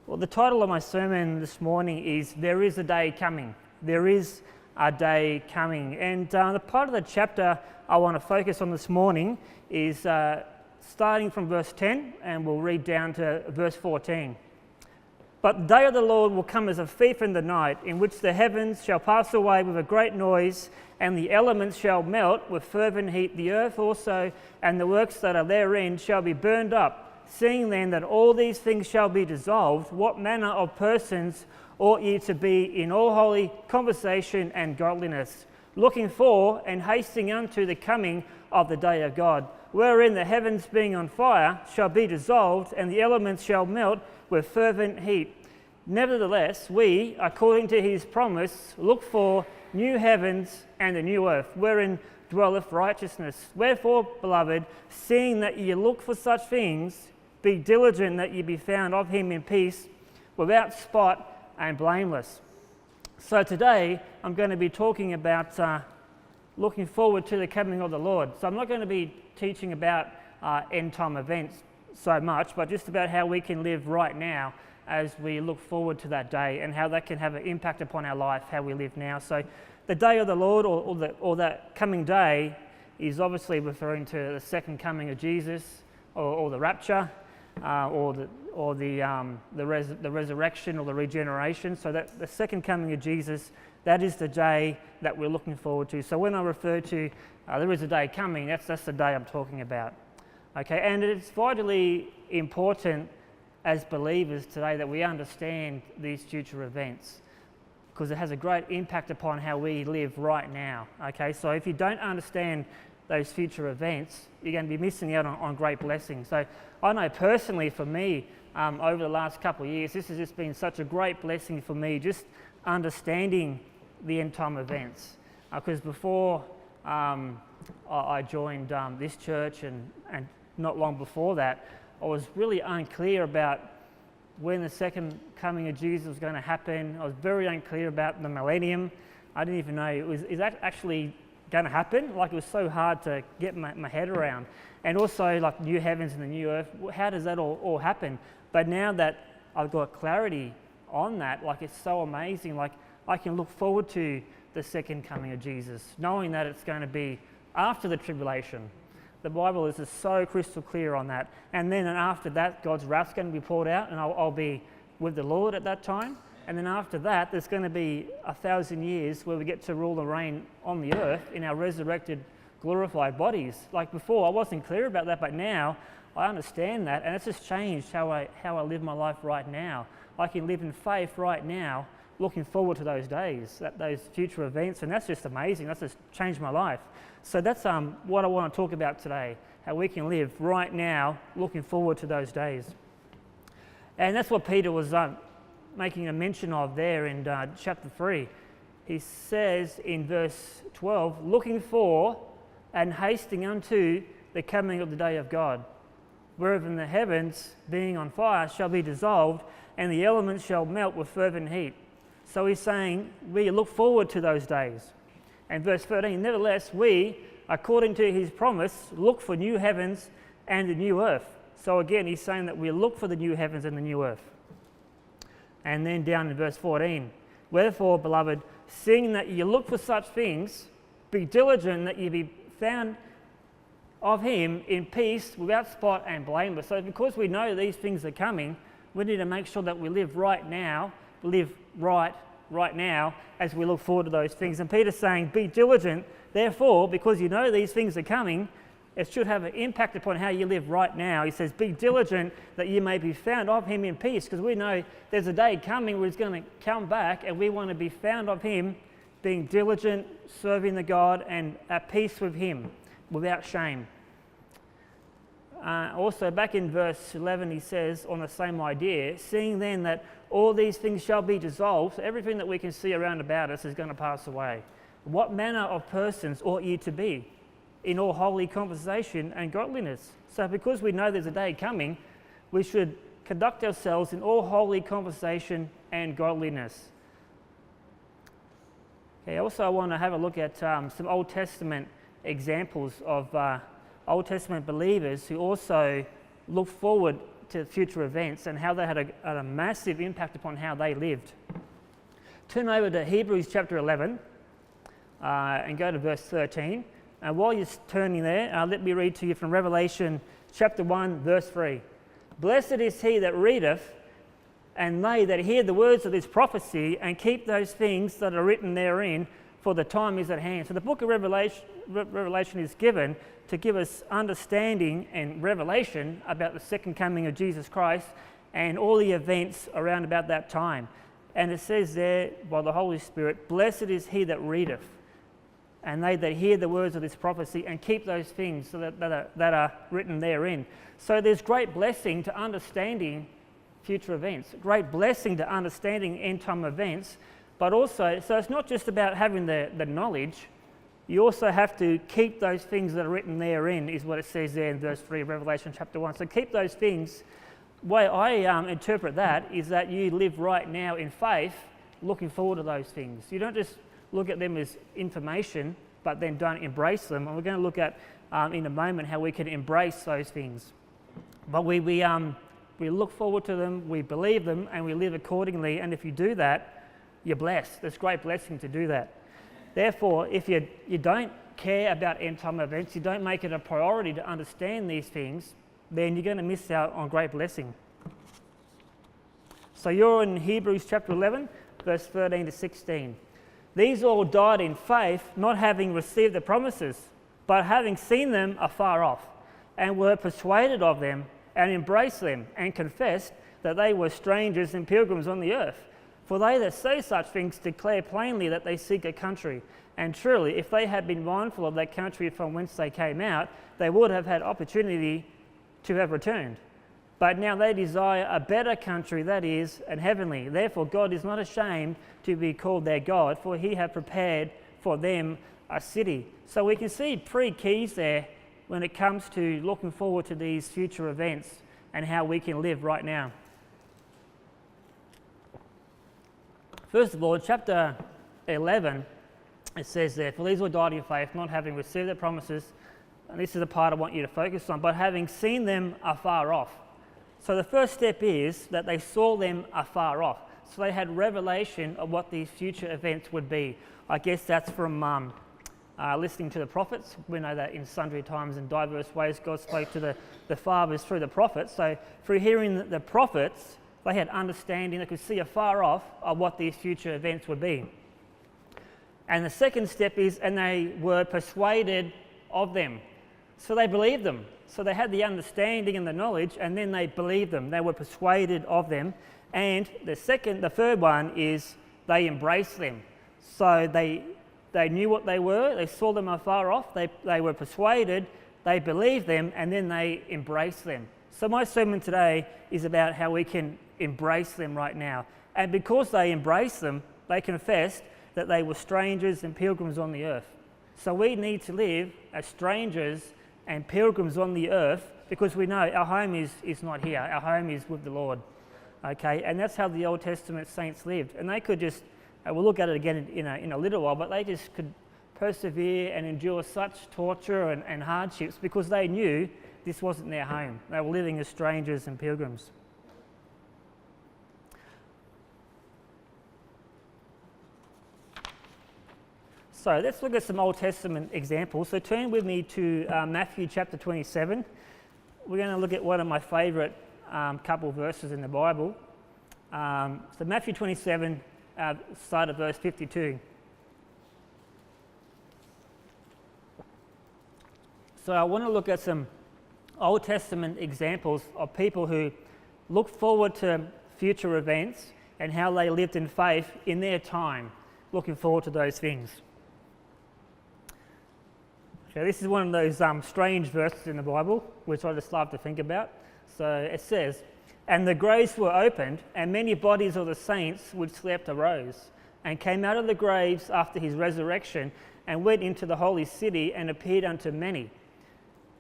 Well, the title of my sermon this morning is There is a Day Coming. There is a day coming. And the part of the chapter I want to focus on this morning is starting from verse 10, and we'll read down to verse 14. But the day of the Lord will come as a thief in the night, in which the heavens shall pass away with a great noise, and the elements shall melt with fervent heat. The earth also and the works that are therein shall be burned up. Seeing then that all these things shall be dissolved, what manner of persons ought ye to be in all holy conversation and godliness, looking for and hasting unto the coming of the day of God, wherein the heavens being on fire shall be dissolved, and the elements shall melt with fervent heat. Nevertheless, we, according to his promise, look for new heavens and a new earth, wherein dwelleth righteousness. Wherefore, beloved, seeing that ye look for such things, be diligent that ye be found of him in peace, without spot and blameless. So today, I'm going to be talking about looking forward to the coming of the Lord. So I'm not going to be teaching about end time events so much, but just about how we can live right now as we look forward to that day, and how that can have an impact upon our life, how we live now. So the day of the Lord, or that coming day, is obviously referring to the second coming of Jesus, or the rapture, or the resurrection or the regeneration. So that the second coming of Jesus, that is the day that we're looking forward to. So when I refer to there is a day coming, that's the day I'm talking about. Okay, and it's vitally important as believers today that we understand these future events, because it has a great impact upon how we live right now. Okay, so if you don't understand those future events, you're going to be missing out on great blessings. So I know personally for me, over the last couple of years, this has just been such a great blessing for me, just understanding the end time events. Because before I joined this church, and not long before that, I was really unclear about when the second coming of Jesus was going to happen. I was very unclear about the millennium. I didn't even know, is that actually going to happen? Like, it was so hard to get my head around. And also, like, new heavens and the new earth, how does that all happen? But now that I've got clarity on that, like, it's so amazing. Like, I can look forward to the second coming of Jesus, knowing that it's going to be after the tribulation. The Bible is just so crystal clear on that. And then after that, God's wrath's going to be poured out, and I'll be with the Lord at that time. And then after that, there's going to be 1,000 years where we get to rule and reign on the earth in our resurrected, glorified bodies. Like before, I wasn't clear about that, but now I understand that, and it's just changed how I live my life right now. I can live in faith right now, looking forward to those days, those future events, and that's just amazing. That's just changed my life. So that's what I want to talk about today, how we can live right now, looking forward to those days. And that's what Peter was making a mention of there in chapter 3. He says in verse 12, looking for and hasting unto the coming of the day of God, wherein the heavens, being on fire, shall be dissolved, and the elements shall melt with fervent heat. So he's saying we look forward to those days. And verse 13, nevertheless, we, according to his promise, look for new heavens and a new earth. So again, he's saying that we look for the new heavens and the new earth. And then down in verse 14, wherefore, beloved, seeing that ye look for such things, be diligent that ye be found of him in peace, without spot and blameless. So because we know these things are coming, we need to make sure that we live right now, right now as we look forward to those things. And Peter's saying, be diligent, therefore, because you know these things are coming, it should have an impact upon how you live right now. He says, be diligent that you may be found of him in peace, because we know there's a day coming where he's going to come back, and we want to be found of him, being diligent, serving the God, and at peace with him, without shame. Also, back in verse 11, he says, on the same idea, seeing then that all these things shall be dissolved, so everything that we can see around about us is going to pass away. What manner of persons ought ye to be in all holy conversation and godliness? So because we know there's a day coming, we should conduct ourselves in all holy conversation and godliness. Okay, also I want to have a look at some Old Testament examples of Old Testament believers who also look forward to future events and how they had a massive impact upon how they lived. Turn over to Hebrews chapter 11 and go to verse 13. And while you're turning there, let me read to you from Revelation chapter 1, verse 3. Blessed is he that readeth, and they that hear the words of this prophecy, and keep those things that are written therein, for the time is at hand. So the book of Revelation is given to give us understanding and revelation about the second coming of Jesus Christ and all the events around about that time. And it says there by the Holy Spirit, blessed is he that readeth, and they that hear the words of this prophecy and keep those things that are written therein. So there's great blessing to understanding future events, great blessing to understanding end time events, but also, so it's not just about having the knowledge, you also have to keep those things that are written therein, is what it says there in verse 3 of Revelation chapter 1. So keep those things. The way I interpret that is that you live right now in faith, looking forward to those things. You don't just look at them as information, but then don't embrace them. And we're going to look at in a moment how we can embrace those things. But we look forward to them, we believe them, and we live accordingly. And if you do that, you're blessed. There's great blessing to do that. Therefore, if you don't care about end time events, you don't make it a priority to understand these things, then you're going to miss out on great blessing. So you're in Hebrews chapter 11, verse 13 to 16. These all died in faith, not having received the promises, but having seen them afar off, and were persuaded of them, and embraced them, and confessed that they were strangers and pilgrims on the earth. For they that say such things declare plainly that they seek a country. And truly, if they had been mindful of that country from whence they came out, they would have had opportunity to have returned. But now they desire a better country, that is, an heavenly. Therefore God is not ashamed to be called their God, for he hath prepared for them a city. So we can see three keys there when it comes to looking forward to these future events and how we can live right now. First of all, in chapter 11, it says there, for these all died in faith, not having received the promises, and this is the part I want you to focus on, but having seen them afar off. So the first step is that they saw them afar off. So they had revelation of what these future events would be. I guess that's from listening to the prophets. We know that in sundry times in diverse ways God spoke to the fathers through the prophets. So through hearing the prophets, they had understanding, they could see afar off of what these future events would be. And the second step is, and they were persuaded of them. So they believed them. So they had the understanding and the knowledge, and then they believed them. They were persuaded of them. And the third one is they embraced them. So they knew what they were, they saw them afar off, they were persuaded, they believed them, and then they embraced them. So my sermon today is about how we can embrace them right now. And because they embraced them, they confessed that they were strangers and pilgrims on the earth. So we need to live as strangers and pilgrims on the earth because we know our home is not here. Our home is with the Lord. Okay, and that's how the Old Testament saints lived. And they could just, we'll look at it again in a little while, but they just could persevere and endure such torture and hardships because they knew this wasn't their home. They were living as strangers and pilgrims. So let's look at some Old Testament examples. So turn with me to Matthew chapter 27. We're going to look at one of my favourite couple verses in the Bible. So Matthew 27, start at verse 52. So I want to look at some Old Testament examples of people who look forward to future events and how they lived in faith in their time, looking forward to those things. Okay, this is one of those strange verses in the Bible, which I just love to think about. So it says, and the graves were opened, and many bodies of the saints which slept arose, and came out of the graves after his resurrection, and went into the holy city, and appeared unto many.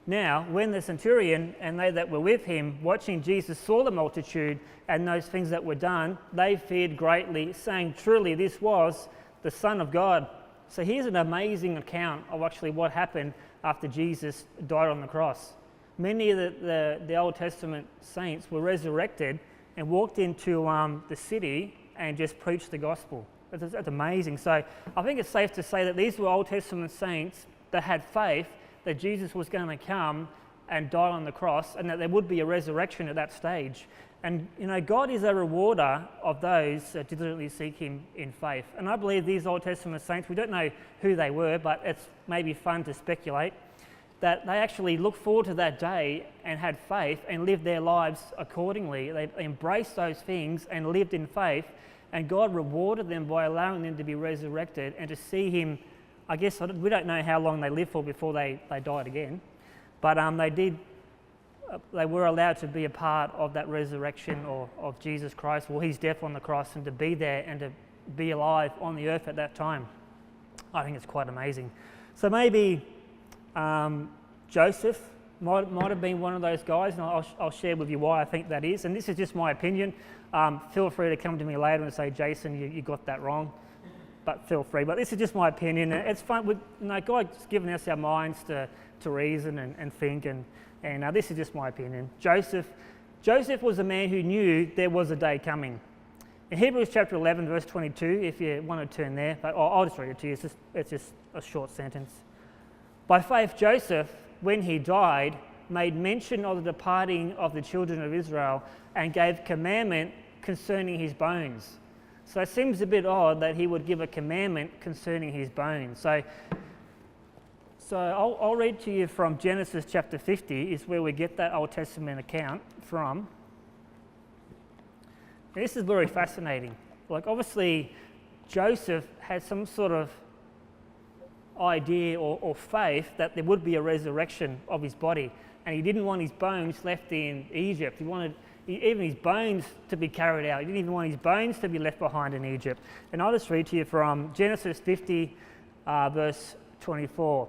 Now, when the centurion and they that were with him, watching Jesus, saw the multitude and those things that were done, they feared greatly, saying, truly this was the Son of God. So here's an amazing account of actually what happened after Jesus died on the cross. Many of the Old Testament saints were resurrected and walked into the city and just preached the gospel. That's amazing. So I think it's safe to say that these were Old Testament saints that had faith that Jesus was going to come and die on the cross, and that there would be a resurrection at that stage. And God is a rewarder of those that diligently seek him in faith. And I believe these Old Testament saints, we don't know who they were, but it's maybe fun to speculate, that they actually looked forward to that day and had faith and lived their lives accordingly. They embraced those things and lived in faith, and God rewarded them by allowing them to be resurrected and to see him. I guess we don't know how long they lived for before they died again, but they were allowed to be a part of that resurrection of Jesus Christ, or his death on the cross, and to be there and to be alive on the earth at that time. I think it's quite amazing. So maybe Joseph might have been one of those guys, and I'll share with you why I think that is. And this is just my opinion. Feel free to come to me later and say, Jason, you got that wrong. But feel free. But this is just my opinion. It's fun. God's given us our minds to reason and think, and this is just my opinion. Joseph was a man who knew there was a day coming. In Hebrews chapter 11, verse 22, if you want to turn there, but I'll just read it to you. It's just a short sentence. By faith, Joseph, when he died, made mention of the departing of the children of Israel and gave commandment concerning his bones. So it seems a bit odd that he would give a commandment concerning his bones. So I'll read to you from Genesis chapter 50, is where we get that Old Testament account from. And this is very fascinating. Obviously, Joseph had some sort of idea or faith that there would be a resurrection of his body, and he didn't want his bones left in Egypt. He wanted even his bones to be carried out. He didn't even want his bones to be left behind in Egypt. And I'll just read to you from Genesis 50, verse 24.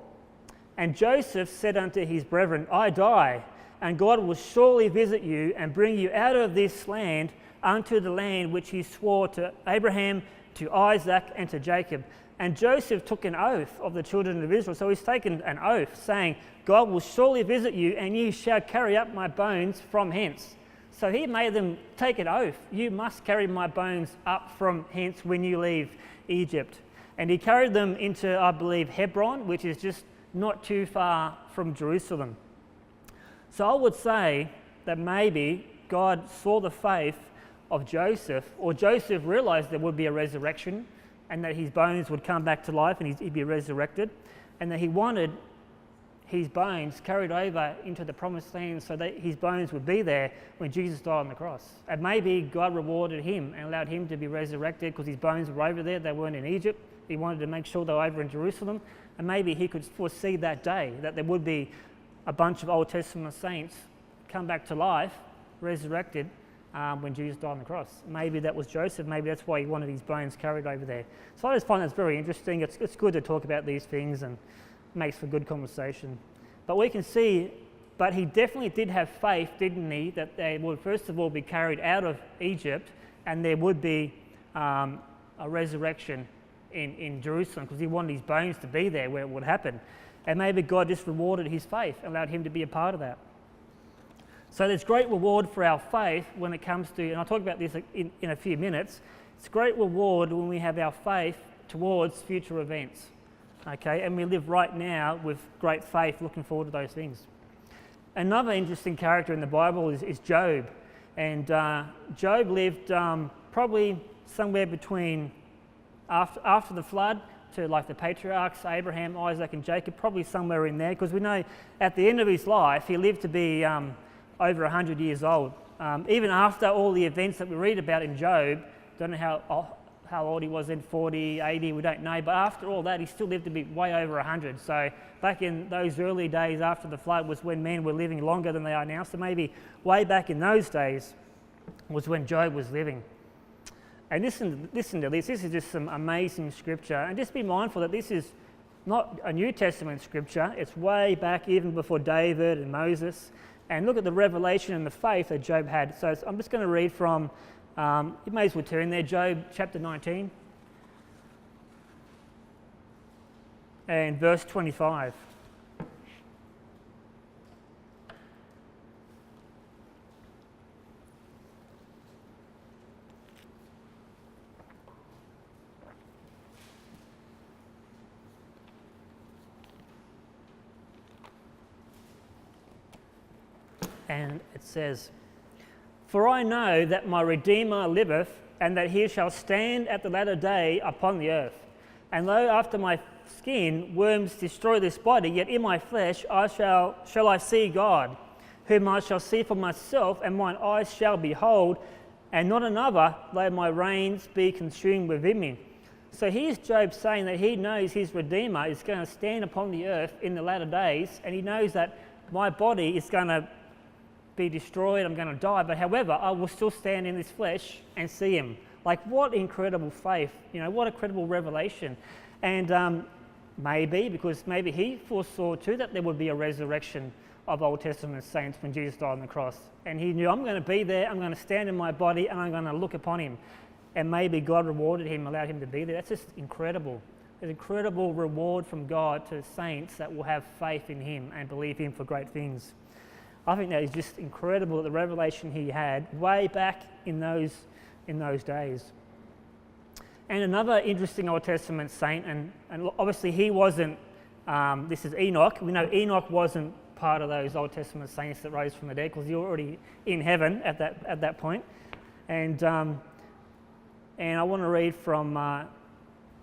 And Joseph said unto his brethren, I die, and God will surely visit you and bring you out of this land unto the land which he swore to Abraham, to Isaac, and to Jacob. And Joseph took an oath of the children of Israel. So he's taken an oath, saying, God will surely visit you, and ye shall carry up my bones from hence. So he made them take an oath. You must carry my bones up from hence when you leave Egypt. And he carried them into, I believe, Hebron, which is just not too far from Jerusalem. So I would say that maybe God saw the faith of Joseph, or Joseph realized there would be a resurrection and that his bones would come back to life and he'd be resurrected, and that he wanted his bones carried over into the promised land so that his bones would be there when Jesus died on the cross. And maybe God rewarded him and allowed him to be resurrected because his bones were over there, they weren't in Egypt. He wanted to make sure they were over in Jerusalem, and maybe he could foresee that day, that there would be a bunch of Old Testament saints come back to life, resurrected, when Jesus died on the cross. Maybe that was Joseph, maybe that's why he wanted his bones carried over there. So I just find that's very interesting. It's good to talk about these things, and makes for good conversation. But we can see, but he definitely did have faith, didn't he, that they would first of all be carried out of Egypt, and there would be a resurrection in Jerusalem, because he wanted his bones to be there where it would happen. And maybe God just rewarded his faith, allowed him to be a part of that. So there's great reward for our faith when it comes to, and I'll talk about this in a few minutes, it's great reward when we have our faith towards future events. Okay, and we live right now with great faith looking forward to those things. Another interesting character in the Bible is Job. And Job lived probably somewhere between after the flood to like the patriarchs, Abraham, Isaac, and Jacob, probably somewhere in there, because we know at the end of his life he lived to be over 100 years old. Even after all the events that we read about in Job, don't know how old he was then, 40, 80, we don't know, but after all that he still lived to be way over 100. So back in those early days after the flood was when men were living longer than they are now, so maybe way back in those days was when Job was living. And listen to this is just some amazing scripture, and just be mindful that this is not a New Testament scripture, it's way back even before David and Moses, and look at the revelation and the faith that Job had. So I'm just going to read from, you may as well turn there, Job chapter 19 and verse 25. And it says, "For I know that my Redeemer liveth, and that he shall stand at the latter day upon the earth. And though after my skin worms destroy this body, yet in my flesh shall I see God, whom I shall see for myself, and mine eyes shall behold, and not another, though my reins be consumed within me." So here's Job saying that he knows his Redeemer is going to stand upon the earth in the latter days, and he knows that my body is going to be destroyed, I'm going to die, but however, I will still stand in this flesh and see him. Like, what incredible faith, what a credible revelation. And maybe he foresaw too that there would be a resurrection of Old Testament saints when Jesus died on the cross. And he knew, I'm going to be there, I'm going to stand in my body, and I'm going to look upon him. And maybe God rewarded him, allowed him to be there. That's just incredible. There's an incredible reward from God to saints that will have faith in him and believe him for great things. I think that is just incredible, the revelation he had way back in those days. And another interesting Old Testament saint, and obviously he wasn't, this is Enoch. We know Enoch wasn't part of those Old Testament saints that rose from the dead, because he was already in heaven at that point. And I want to read from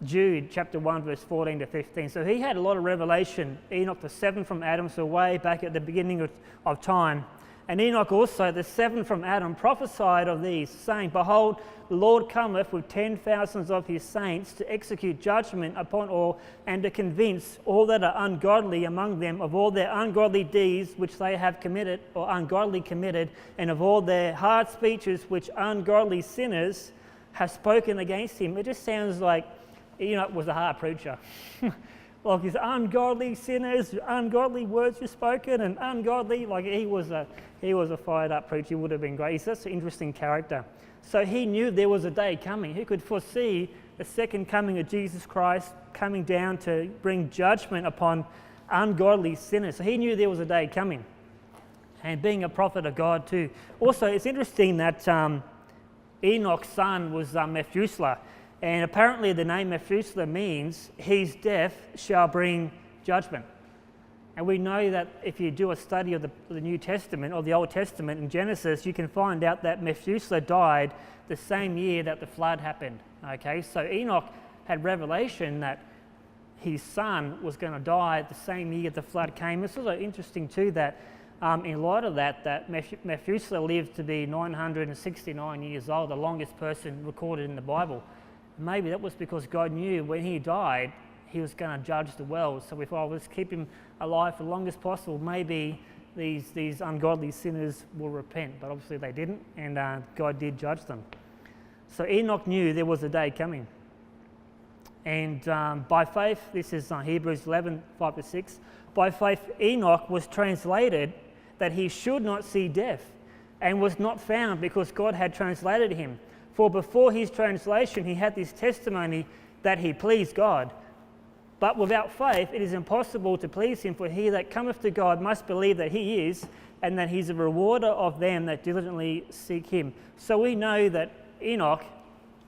Jude chapter 1 verse 14 to 15. So he had a lot of revelation. Enoch, the seventh from Adam, so way back at the beginning of time. And Enoch also, the seventh from Adam, prophesied of these, saying, "Behold, the Lord cometh with 10,000s of his saints to execute judgment upon all, and to convince all that are ungodly among them of all their ungodly deeds which they have committed, or ungodly committed, and of all their hard speeches which ungodly sinners have spoken against him." It just sounds like Enoch was a hard preacher. Like, his ungodly sinners, ungodly words were spoken, and ungodly, like he was a fired up preacher. He would have been great. He's such an interesting character. So he knew there was a day coming. He could foresee the second coming of Jesus Christ coming down to bring judgment upon ungodly sinners. So he knew there was a day coming. And being a prophet of God too. Also, it's interesting that Enoch's son was Methuselah. And apparently the name Methuselah means his death shall bring judgment. And we know that if you do a study of the New Testament or the Old Testament in Genesis, you can find out that Methuselah died the same year that the flood happened. Okay, so Enoch had revelation that his son was going to die the same year the flood came. It's also interesting too that in light of that Methuselah lived to be 969 years old, the longest person recorded in the Bible. Maybe that was because God knew when he died, he was going to judge the world. So we thought, let's keep him alive for the longest possible. Maybe these ungodly sinners will repent. But obviously they didn't, and God did judge them. So Enoch knew there was a day coming. And by faith, this is Hebrews 11, 5 to 6. By faith, Enoch was translated that he should not see death, and was not found because God had translated him. For before his translation, he had this testimony that he pleased God. But without faith, it is impossible to please him, for he that cometh to God must believe that he is, and that he's a rewarder of them that diligently seek him. So we know that Enoch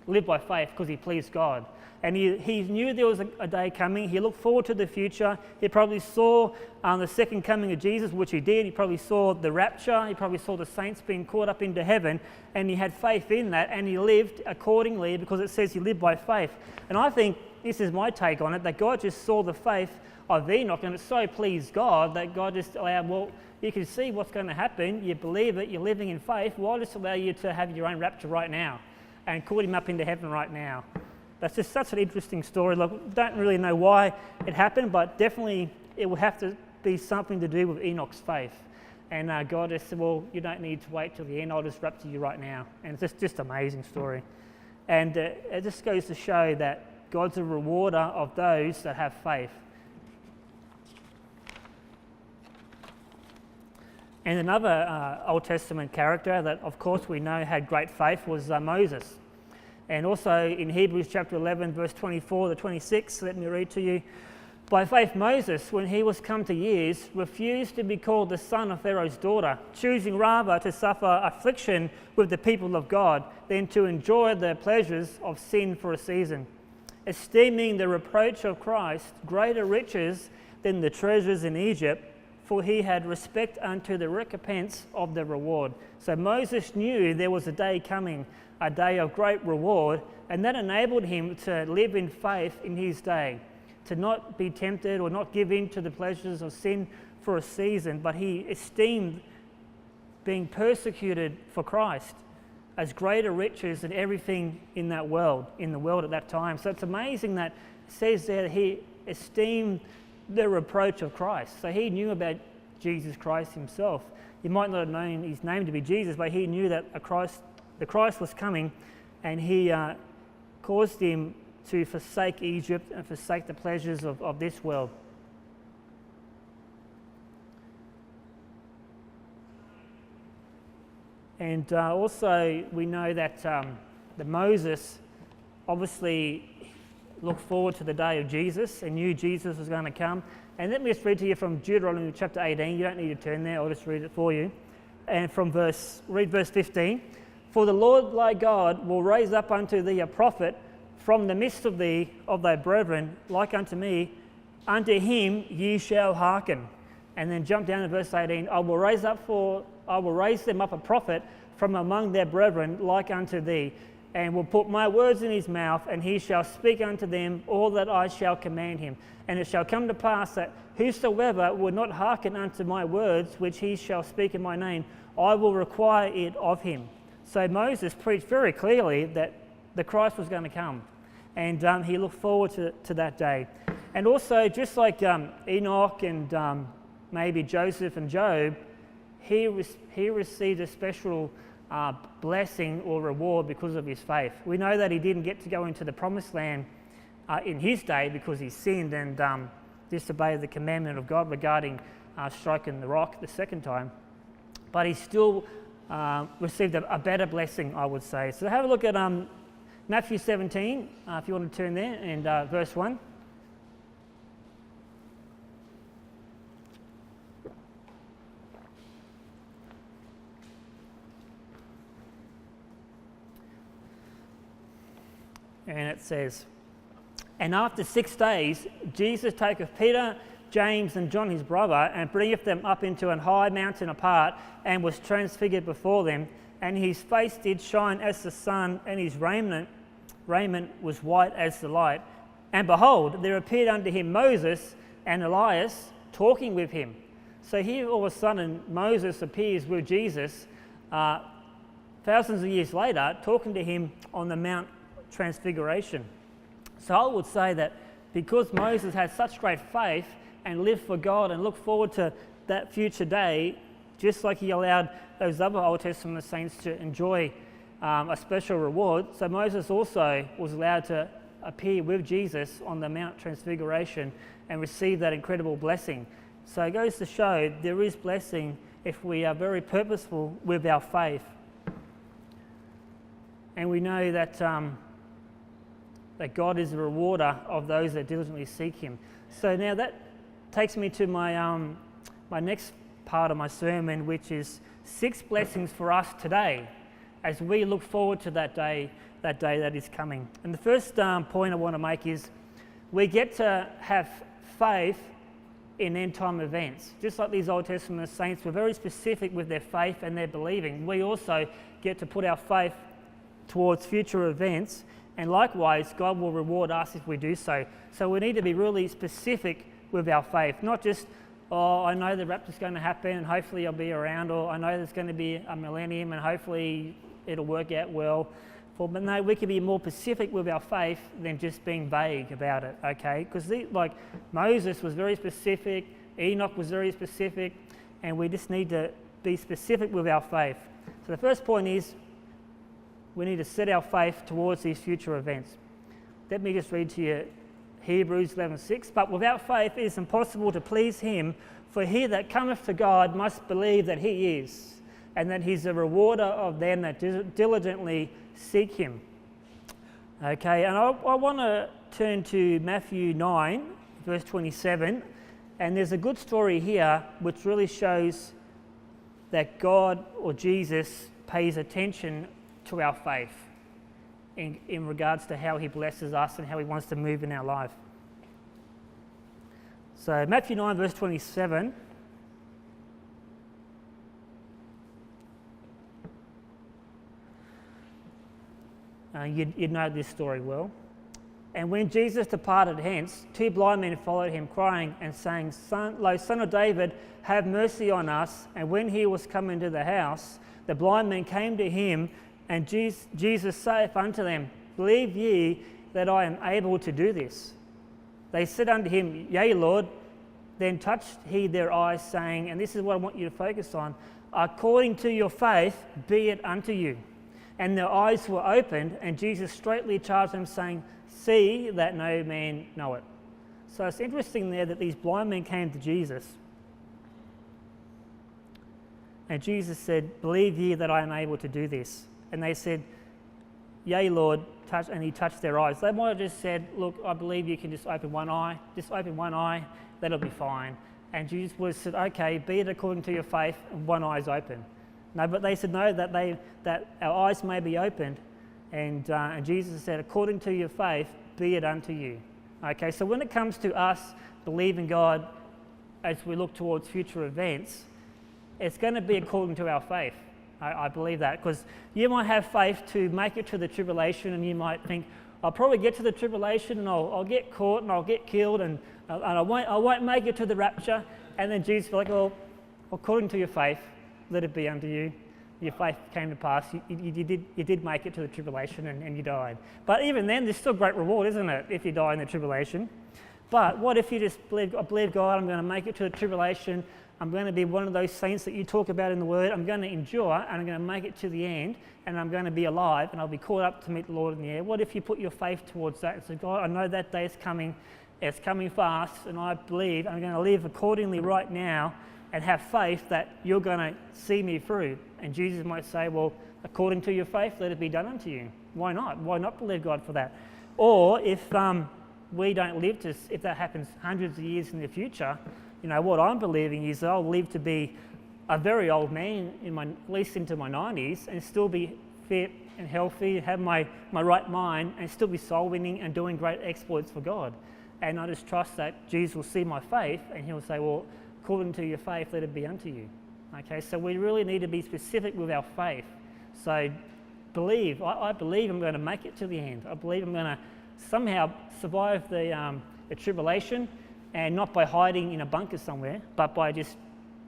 lived by faith because he pleased God. And he knew there was a day coming. He looked forward to the future. He probably saw the second coming of Jesus, which he did. He probably saw the rapture. He probably saw the saints being caught up into heaven. And he had faith in that, and he lived accordingly, because it says he lived by faith. And I think this is my take on it, that God just saw the faith of Enoch, and it so pleased God that God just allowed, well, you can see what's going to happen. You believe it. You're living in faith. Well, I'll just allow you to have your own rapture right now and caught him up into heaven right now. That's just such an interesting story. Look, don't really know why it happened, but definitely it would have to be something to do with Enoch's faith. And God just said, well, you don't need to wait till the end. I'll just rapture you right now. And it's just an amazing story. And it just goes to show that God's a rewarder of those that have faith. And another Old Testament character that, of course, we know had great faith was Moses. And also in Hebrews chapter 11, verse 24 to 26, let me read to you. By faith Moses, when he was come to years, refused to be called the son of Pharaoh's daughter, choosing rather to suffer affliction with the people of God than to enjoy the pleasures of sin for a season, esteeming the reproach of Christ greater riches than the treasures in Egypt, for he had respect unto the recompense of the reward. So Moses knew there was a day coming, a day of great reward, and that enabled him to live in faith in his day, to not be tempted or not give in to the pleasures of sin for a season, but he esteemed being persecuted for Christ as greater riches than everything in the world at that time. So it's amazing that it says there that he esteemed the reproach of Christ. So he knew about Jesus Christ himself. He might not have known his name to be Jesus, but he knew that the Christ was coming, and he caused him to forsake Egypt and forsake the pleasures of this world. And also we know that Moses obviously looked forward to the day of Jesus and knew Jesus was going to come. And let me just read to you from Deuteronomy chapter 18. You don't need to turn there, I'll just read it for you. And read verse 15. For the Lord thy God will raise up unto thee a prophet from the midst of thee, of thy brethren, like unto me. Unto him ye shall hearken. And then jump down to verse 18. I will raise them up a prophet from among their brethren, like unto thee, and will put my words in his mouth, and he shall speak unto them all that I shall command him. And it shall come to pass that whosoever would not hearken unto my words, which he shall speak in my name, I will require it of him. So Moses preached very clearly that the Christ was going to come, and he looked forward to that day. And also, just like Enoch and maybe Joseph and Job, he received a special blessing or reward because of his faith. We know that he didn't get to go into the promised land in his day because he sinned and disobeyed the commandment of God regarding striking the rock the second time. But he still received a better blessing, I would say. So have a look at Matthew 17, if you want to turn there, and verse 1. And it says, And after 6 days, Jesus taketh Peter, James, and John his brother, and bringeth them up into an high mountain apart, and was transfigured before them. And his face did shine as the sun, and his raiment was white as the light. And behold, there appeared unto him Moses and Elias talking with him. So here all of a sudden Moses appears with Jesus thousands of years later, talking to him on the Mount Transfiguration. So I would say that because Moses had such great faith and lived for God and looked forward to that future day, just like he allowed those other Old Testament saints to enjoy a special reward, so Moses also was allowed to appear with Jesus on the Mount Transfiguration and receive that incredible blessing. So it goes to show there is blessing if we are very purposeful with our faith. And we know that that God is a rewarder of those that diligently seek him. So now that takes me to my my next part of my sermon, which is 6 blessings for us today as we look forward to that day that is coming. And the first point I want to make is we get to have faith in end time events. Just like these Old Testament saints were very specific with their faith and their believing, we also get to put our faith towards future events, and likewise God will reward us if we do so. So we need to be really specific with our faith, not just, oh, I know the rapture's going to happen and hopefully I'll be around, or I know there's going to be a millennium and hopefully it'll work out well. But no, we can be more specific with our faith than just being vague about it, okay? Because like Moses was very specific, Enoch was very specific, and we just need to be specific with our faith. So the first point is we need to set our faith towards these future events. Let me just read to you Hebrews 11:6. But without faith it is impossible to please him, for he that cometh to God must believe that he is, and that he's a rewarder of them that diligently seek him. Okay, and I want to turn to Matthew 9, verse 27, and there's a good story here which really shows that God or Jesus pays attention to our faith in regards to how he blesses us and how he wants to move in our life. So Matthew 9, verse 27, You'd know this story well. And when Jesus departed hence, 2 blind men followed him, crying and saying, Son of David, have mercy on us. And when he was come into the house, the blind men came to him, and Jesus saith unto them, Believe ye that I am able to do this? They said unto him, Yea, Lord. Then touched he their eyes, saying, and this is what I want you to focus on, according to your faith be it unto you. And their eyes were opened, and Jesus straightly charged them, saying, See that no man know it. So it's interesting there that these blind men came to Jesus. And Jesus said, Believe ye that I am able to do this? And they said, Yea, Lord, and he touched their eyes. They might have just said, Look, I believe you can just open one eye, that'll be fine. And Jesus would have said, Okay, be it according to your faith, and one eye is open. No, but they said, No, that our eyes may be opened. And Jesus said, According to your faith, be it unto you. Okay, so when it comes to us believing God as we look towards future events, it's going to be according to our faith. I believe that, because you might have faith to make it to the tribulation, and you might think, I'll probably get to the tribulation and I'll get caught and I'll get killed and I won't make it to the rapture. And then Jesus will be like, well, according to your faith, let it be unto you. Your faith came to pass. You did make it to the tribulation and you died. But even then, there's still great reward, isn't it, if you die in the tribulation? But what if you just believe, I believe God, I'm going to make it to the tribulation. I'm going to be one of those saints that you talk about in the Word. I'm going to endure and I'm going to make it to the end, and I'm going to be alive and I'll be caught up to meet the Lord in the air. What if you put your faith towards that and say, God, I know that day is coming. It's coming fast, and I believe I'm going to live accordingly right now and have faith that you're going to see me through. And Jesus might say, well, according to your faith, let it be done unto you. Why not? Why not believe God for that? Or if we don't live to, if that happens hundreds of years in the future, you know, what I'm believing is that I'll live to be a very old man, at least into my 90s, and still be fit and healthy, have my right mind, and still be soul winning and doing great exploits for God. And I just trust that Jesus will see my faith, and he'll say, well, according to your faith, let it be unto you. Okay, so we really need to be specific with our faith. So believe, I believe I'm going to make it to the end. I believe I'm going to somehow survive the tribulation, and not by hiding in a bunker somewhere, but by just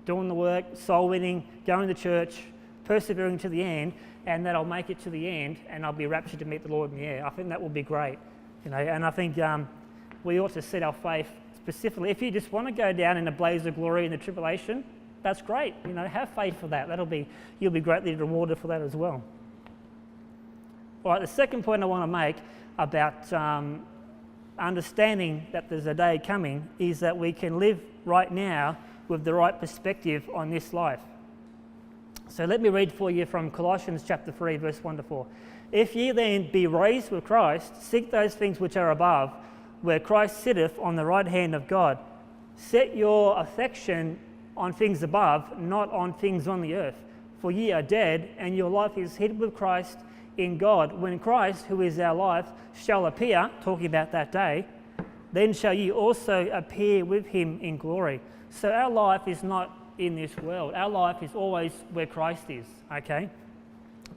doing the work, soul winning, going to church, persevering to the end, and that I'll make it to the end and I'll be raptured to meet the Lord in the air. I think that will be great, you know. And I think we ought to set our faith specifically. If you just want to go down in a blaze of glory in the tribulation, that's great. You know, have faith for that. You'll be greatly rewarded for that as well. All right, the second point I want to make about understanding that there's a day coming is that we can live right now with the right perspective on this life. So let me read for you from Colossians chapter 3, verse 1 to 4. If ye then be raised with Christ, seek those things which are above, where Christ sitteth on the right hand of God. Set your affection on things above, not on things on the earth. For ye are dead, and your life is hid with Christ in God. When Christ, who is our life, shall appear, talking about that day, then shall ye also appear with him in glory. So our life is not in this world. Our life is always where Christ is, okay?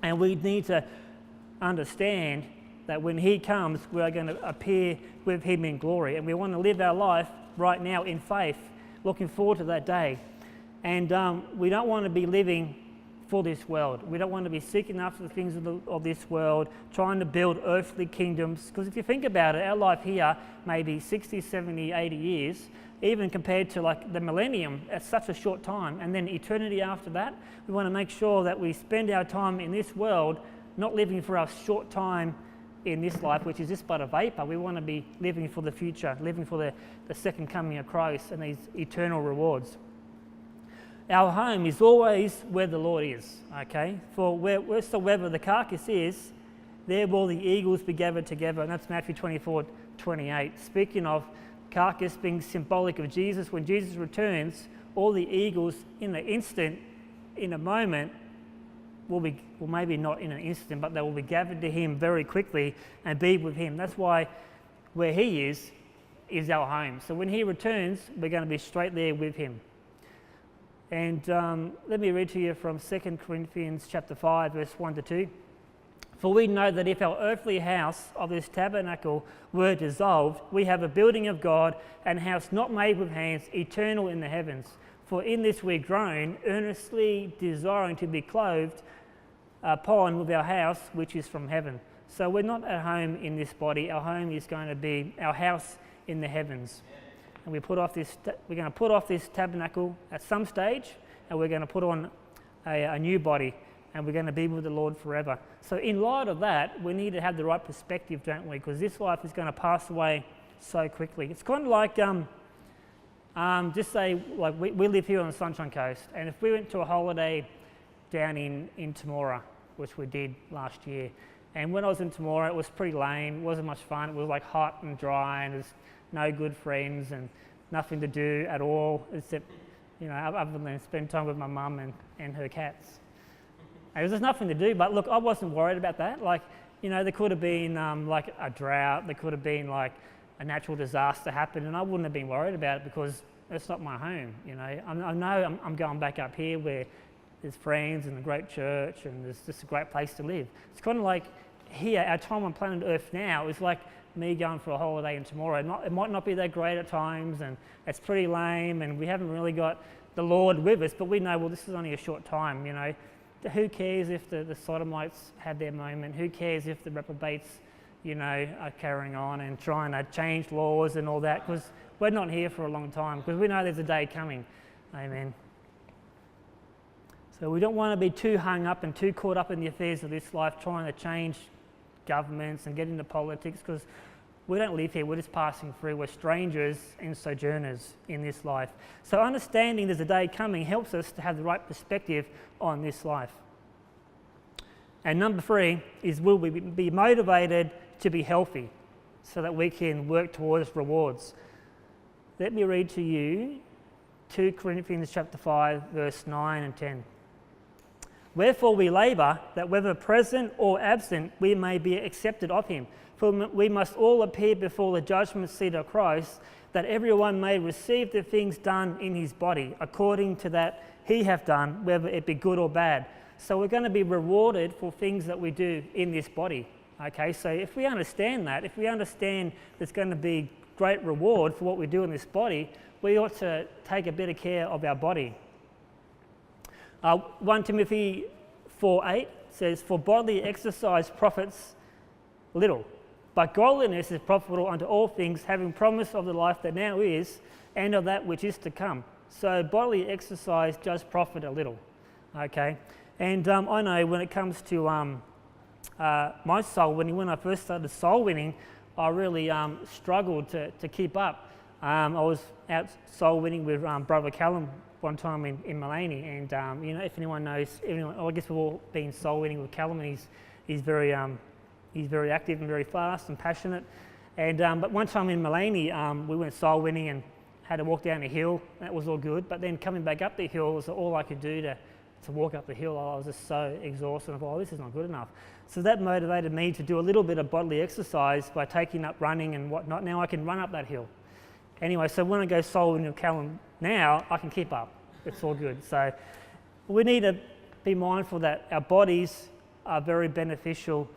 And we need to understand that when he comes, we are going to appear with him in glory. And we want to live our life right now in faith, looking forward to that day. And we don't want to be living for this world. We don't want to be seeking after the things of this world, trying to build earthly kingdoms. Because if you think about it, our life here may be 60, 70, 80 years, even compared to like the millennium. It's such a short time. And then eternity after that, we want to make sure that we spend our time in this world not living for our short time in this life, which is just but a vapor. We want to be living for the future, living for the second coming of Christ and these eternal rewards. Our home is always where the Lord is, okay? For wheresoever the carcass is, there will the eagles be gathered together. And that's Matthew 24:28. Speaking of carcass being symbolic of Jesus, when Jesus returns, all the eagles in an instant, in a moment, will be, well, maybe not in an instant, but they will be gathered to him very quickly and be with him. That's why where he is our home. So when he returns, we're going to be straight there with him. And let me read to you from 2 Corinthians chapter 5, verse 1 to 2. For we know that if our earthly house of this tabernacle were dissolved, we have a building of God, and house not made with hands, eternal in the heavens. For in this we groan, earnestly desiring to be clothed upon with our house which is from heaven. So we're not at home in this body. Our home is going to be our house in the heavens. And we're going to put off this tabernacle at some stage, and we're going to put on a new body, and we're going to be with the Lord forever. So in light of that, we need to have the right perspective, don't we? Because this life is going to pass away so quickly. It's kind of like, just say, like we live here on the Sunshine Coast, and if we went to a holiday down in Temora, which we did last year, and when I was in Temora, it was pretty lame. It wasn't much fun. It was like hot and dry, and there's no good friends and nothing to do at all, except, other than spend time with my mum and her cats. And there's nothing to do, but look, I wasn't worried about that. Like, there could have been like a drought, there could have been like a natural disaster happen, and I wouldn't have been worried about it because it's not my home. I know I'm going back up here where there's friends and a great church and there's just a great place to live. It's kind of like here, our time on planet Earth now is like me going for a holiday in tomorrow. It might not be that great at times, and it's pretty lame, and we haven't really got the Lord with us, but we know, well, this is only a short time. Who cares if the Sodomites had their moment? Who cares if the reprobates, are carrying on and trying to change laws and all that? Because we're not here for a long time, because we know there's a day coming. Amen. So we don't want to be too hung up and too caught up in the affairs of this life, trying to change governments and get into politics, because we don't live here, we're just passing through. We're strangers and sojourners in this life. So understanding there's a day coming helps us to have the right perspective on this life. And number 3 is, will we be motivated to be healthy so that we can work towards rewards? Let me read to you 2 Corinthians chapter 5, verse 9 and 10. Wherefore we labour, that whether present or absent, we may be accepted of him. For we must all appear before the judgment seat of Christ, that everyone may receive the things done in his body, according to that he hath done, whether it be good or bad. So we're going to be rewarded for things that we do in this body. Okay, so if we understand that, if we understand there's going to be great reward for what we do in this body, we ought to take a bit of care of our body. 1 Timothy 4:8 says, for bodily exercise profits little, but godliness is profitable unto all things, having promise of the life that now is, and of that which is to come. So bodily exercise does profit a little, okay? And I know when it comes to my soul winning, when I first started soul winning, I really struggled to keep up. I was out soul winning with Brother Callum one time in Mullaney, and if anyone knows, I guess we've all been soul winning with Callum, and he's very active and very fast and passionate. And but one time in Mullaney, we went soul winning and had to walk down a hill. That was all good, but then coming back up the hill was all I could do to walk up the hill. I was just so exhausted. I thought, oh, this is not good enough. So that motivated me to do a little bit of bodily exercise by taking up running and whatnot. Now I can run up that hill. Anyway, so when I go soul winning with Callum now, I can keep up. It's all good. So we need to be mindful that our bodies are very beneficial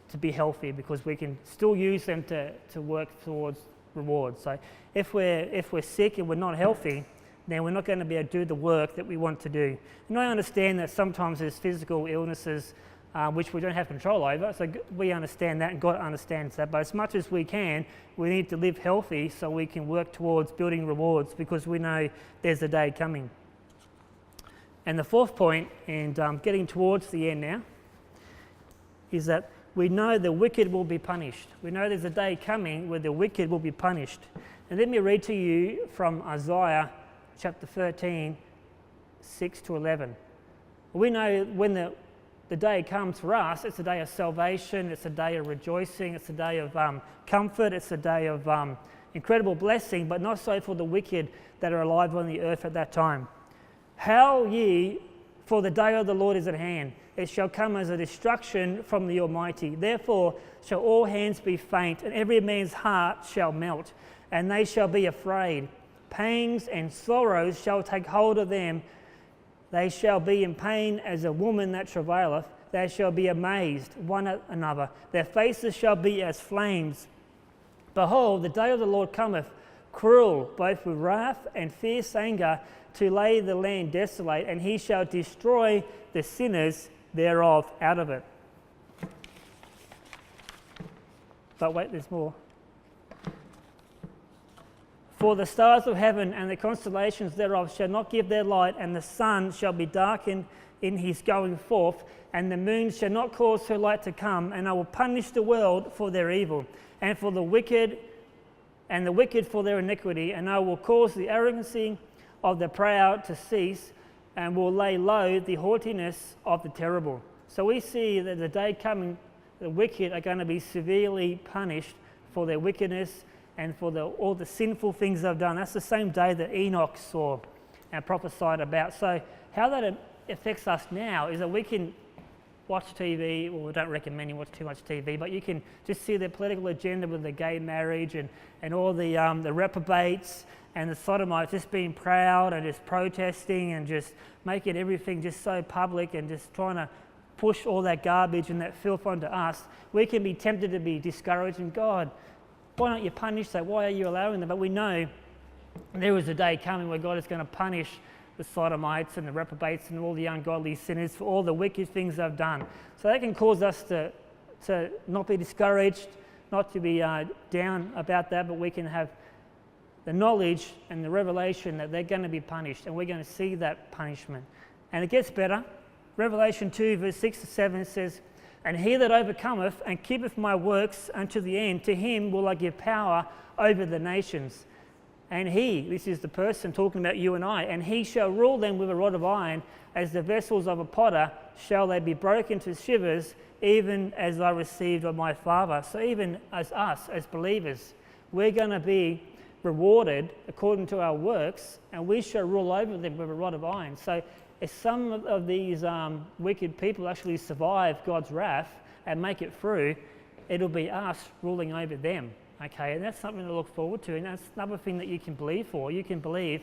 to be healthy, because we can still use them to work towards rewards. So if we're sick and we're not healthy, then we're not going to be able to do the work that we want to do. And I understand that sometimes there's physical illnesses which we don't have control over, so we understand that and God understands that. But as much as we can, we need to live healthy so we can work towards building rewards, because we know there's a day coming. And the 4th point, and getting towards the end now, is that we know the wicked will be punished. We know there's a day coming where the wicked will be punished. And let me read to you from Isaiah chapter 13, 6 to 11. We know when the day comes for us, it's a day of salvation, it's a day of rejoicing, it's a day of comfort, it's a day of incredible blessing, but not so for the wicked that are alive on the earth at that time. Howl ye, for the day of the Lord is at hand. It shall come as a destruction from the Almighty. Therefore shall all hands be faint, and every man's heart shall melt, and they shall be afraid. Pangs and sorrows shall take hold of them. They shall be in pain as a woman that travaileth. they shall be amazed one at another. Their faces shall be as flames. Behold, the day of the Lord cometh, cruel, both with wrath and fierce anger, to lay the land desolate, and he shall destroy the sinners thereof out of it. But wait, there's more. For the stars of heaven and the constellations thereof shall not give their light, and the sun shall be darkened in his going forth, and the moon shall not cause her light to come, and I will punish the world for their evil, and for the wicked for their iniquity, and I will cause the arrogancy of the proud to cease, and will lay low the haughtiness of the terrible. So we see that the day coming, the wicked are going to be severely punished for their wickedness and for all the sinful things they've done. That's the same day that Enoch saw and prophesied about. So how that affects us now is that we can watch TV. Well, we don't recommend you watch too much TV, but you can just see the political agenda with the gay marriage and all the reprobates and the sodomites just being proud and just protesting and just making everything just so public and just trying to push all that garbage and that filth onto us. We can be tempted to be discouraged, and God, why don't you punish that? Why are you allowing that? But we know there is a day coming where God is going to punish the sodomites and the reprobates and all the ungodly sinners for all the wicked things they've done. So that can cause us to not be discouraged, not to be down about that, but we can have the knowledge and the revelation that they're going to be punished, and we're going to see that punishment. And it gets better. Revelation 2 verse 6 to 7 says, and he that overcometh and keepeth my works unto the end, to him will I give power over the nations. And he, this is the person talking about you and I, and he shall rule them with a rod of iron, as the vessels of a potter shall they be broken to shivers, even as I received of my Father. So even as us, as believers, we're going to be rewarded according to our works, and we shall rule over them with a rod of iron. So if some of these wicked people actually survive God's wrath and make it through, it'll be us ruling over them. Okay, and that's something to look forward to, and that's another thing that you can believe for. You can believe,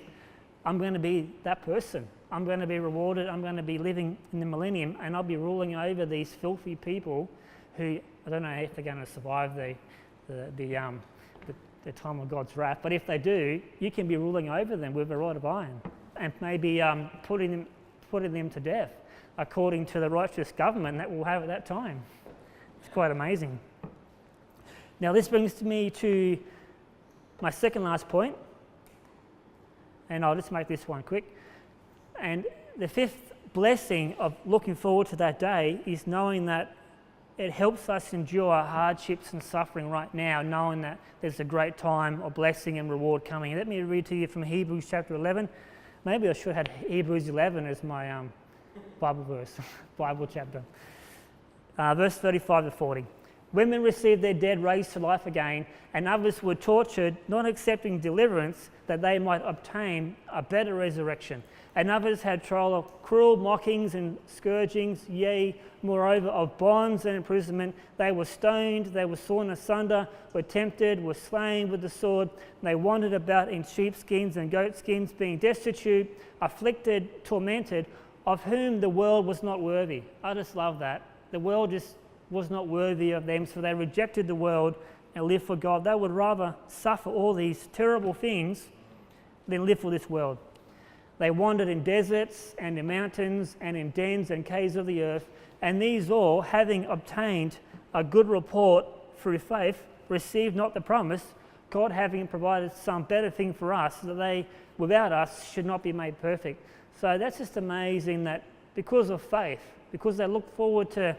I'm going to be that person. I'm going to be rewarded. I'm going to be living in the millennium, and I'll be ruling over these filthy people who, I don't know if they're going to survive the time of God's wrath, but if they do, you can be ruling over them with a rod of iron, and maybe putting them to death according to the righteous government that we'll have at that time. It's quite amazing. Now this brings me to my second last point, and I'll just make this one quick. And the fifth blessing of looking forward to that day is knowing that it helps us endure hardships and suffering right now, knowing that there's a great time of blessing and reward coming. Let me read to you from Hebrews chapter 11. Maybe I should have had Hebrews 11 as my Bible verse, Bible chapter. Verse 35 to 40. Women received their dead raised to life again, and others were tortured, not accepting deliverance, that they might obtain a better resurrection. And others had trial of cruel mockings and scourgings, yea, moreover, of bonds and imprisonment. They were stoned, they were sawn asunder, were tempted, were slain with the sword. They wandered about in sheepskins and goatskins, being destitute, afflicted, tormented, of whom the world was not worthy. I just love that. The world just was not worthy of them, so they rejected the world and lived for God. They would rather suffer all these terrible things than live for this world. They wandered in deserts and in mountains and in dens and caves of the earth, and these all, having obtained a good report through faith, received not the promise, God having provided some better thing for us, that they, without us, should not be made perfect. So that's just amazing that because of faith, because they looked forward to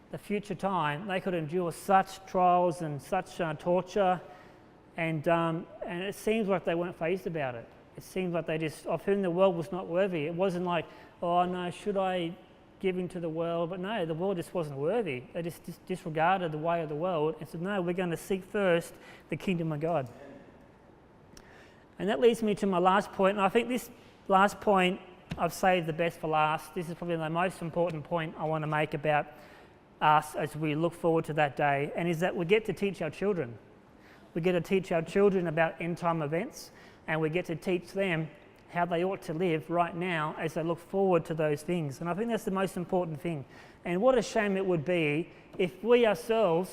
the future time, they could endure such trials and such torture, and it seems like they weren't fazed about it. It seems like they just, of whom the world was not worthy. It wasn't like, oh no, should I give into the world? But no, the world just wasn't worthy. They just disregarded the way of the world and said, no, we're going to seek first the kingdom of God. And that leads me to my last point, and I think this last point I've saved the best for last. This is probably the most important point I want to make about us as we look forward to that day, and is that we get to teach our children. We get to teach our children about end time events, and we get to teach them how they ought to live right now as they look forward to those things. And I think that's the most important thing. And what a shame it would be if we ourselves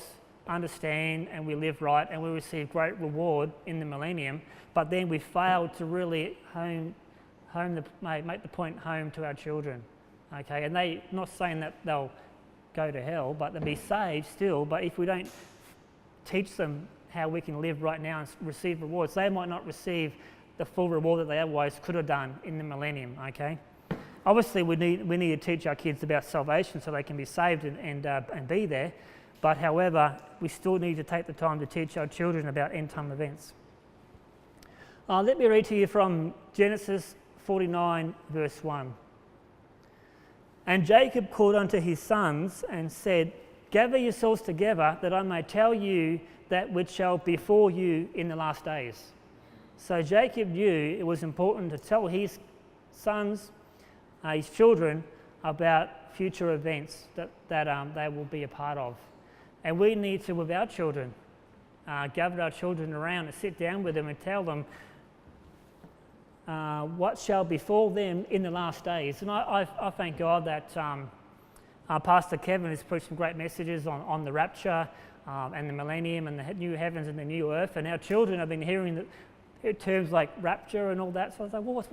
understand and we live right and we receive great reward in the millennium, but then we fail to really make the point home to our children. Okay, and they, not saying that they'll go to hell, but they'll be saved still. But if we don't teach them how we can live right now and receive rewards, they might not receive the full reward that they otherwise could have done in the millennium. Okay, obviously we need to teach our kids about salvation so they can be saved and be there. But however, we still need to take the time to teach our children about end time events. Let me read to you from Genesis 49 verse 1. And Jacob called unto his sons and said, Gather yourselves together, that I may tell you that which shall befall you in the last days. So Jacob knew it was important to tell his sons, his children, about future events that they will be a part of. And we need to, with our children, gather our children around and sit down with them and tell them what shall befall them in the last days. And I thank God that Pastor Kevin has preached some great messages on the rapture and the millennium and the new heavens and the new earth. And our children have been hearing terms like rapture and all that. So I was like, well,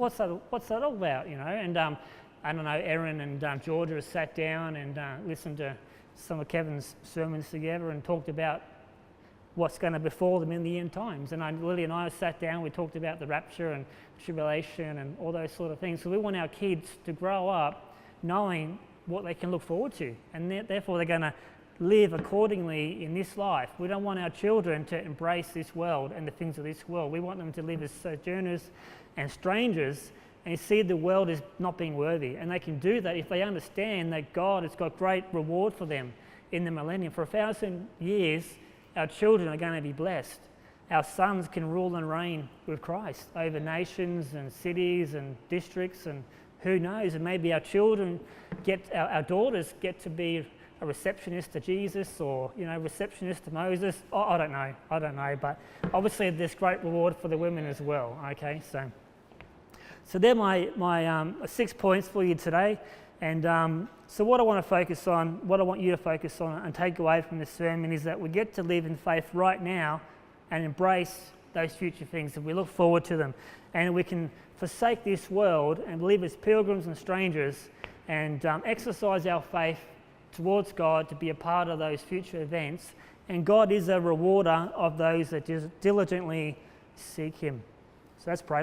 what's that all about? You know? And I don't know, Erin and Georgia have sat down and listened to some of Kevin's sermons together and talked about what's going to befall them in the end times. And Lily and I sat down, we talked about the rapture and tribulation and all those sort of things. So we want our kids to grow up knowing what they can look forward to, and therefore they're going to live accordingly in this life. We don't want our children to embrace this world and the things of this world. We want them to live as sojourners and strangers and see the world as not being worthy. And they can do that if they understand that God has got great reward for them in the millennium. For 1,000 years, our children are going to be blessed. Our sons can rule and reign with Christ over nations and cities and districts, and who knows, and maybe our children our daughters get to be a receptionist to Jesus, or receptionist to Moses. I don't know, but obviously there's great reward for the women as well. Okay, so they're my 6 points for you today. And so what I want to focus on, what I want you to focus on and take away from this sermon is that we get to live in faith right now and embrace those future things, and we look forward to them. And we can forsake this world and live as pilgrims and strangers and exercise our faith towards God to be a part of those future events. And God is a rewarder of those that diligently seek Him. So let's pray.